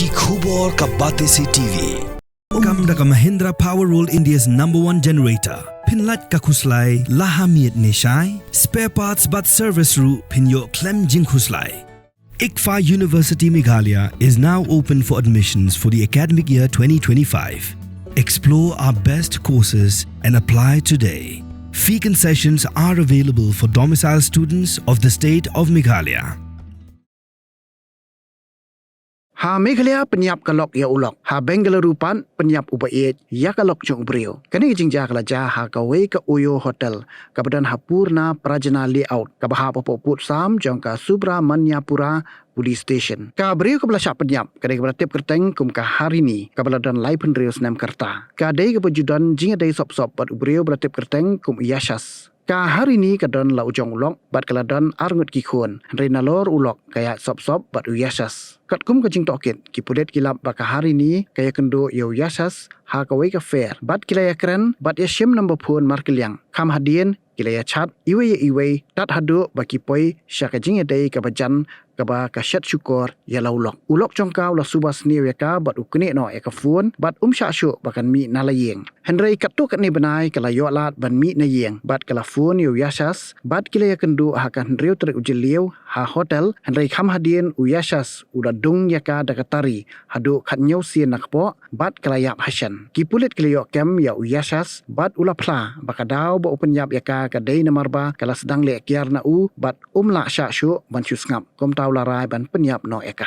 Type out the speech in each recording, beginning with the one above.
Ki khubor ka bate si TV. Kamda ka Mahindra Power Roll India's #1 generator. Pynïap ka khuslai lahamiet nishai. Spare parts but service ru pinyo klem jing khuslai. ICFA University Meghalaya is now open for admissions for the academic year 2025. Explore our best courses and apply today. Fee concessions are available for domicile students of the state of Meghalaya. Ha Meghalaya Pynïap kalok ya ulok. Ha Bengaluru pan Pynïap Baieid ya kalok Jong brio. Kani jingja kalaja ha kawe ka Uyo Hotel. Kabadan Hapurna Prajana Layout. Kabaha popoput sam jong ka Subramanyapura Police Station. Ka brio kabla Shah Pynïap. Kadai kabla tip kerteng kum ka hari ni. Kabla dan lai pendrio senam kerta. Kadai kebajudan jinga dai sop-sop bat brio kabla tip kerteng kum yashas. Ka hari ni kadon lau jong ulok bat kaladon arngut kikun. Renalor ulok kaya sop-sop bat uyashas. Kat kum ka jing tokit ki pudet kilap baka hari ni kaya kendo yo yashas ha kawai ka fair. Bat kilaya keren bat ya shim number pun markiliang. Kam hadien kilaya chat iwe tat hadu baki poi syaka jing edai ka bajan kaba ka syat syukur ya laulok. Ulok jongkau la subas ni weka bat ukune no ya ka fun bat Shuh bakan mi na Ïing. Henry katu kat ni benai kala yo lat ban mi na Ïing bat kala fun yo yashas bat kilaya kendo ha kan riu trek ujeliu ha hotel Henry kam hadien uyashas uda dung yaka dakatari hadu khat nyau sien nakpo bat kalayap hasan. Kipulit kalayo kem ya uyashas bat ula pla bakadaw ba Pynïap yaka kadai namarba kala sedang le kiar na u bat la Shuh ban chusngap kom taw larai ban Pynïap no eka.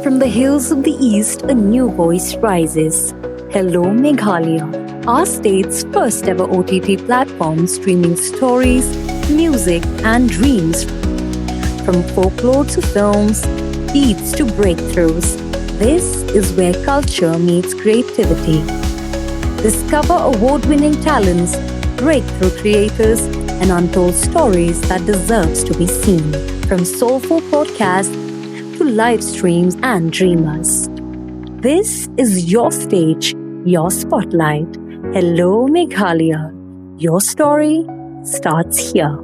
From the hills of the east, a new voice rises. Hello Meghalaya, our state's first ever OTT platform streaming stories, music and dreams. From folklore to films, beats to breakthroughs, this is where culture meets creativity. Discover award-winning talents, breakthrough creators, and untold stories that deserves to be seen. From soulful podcasts to live streams and dreamers. This is your stage, your spotlight. Hello Meghalaya. Your story starts here.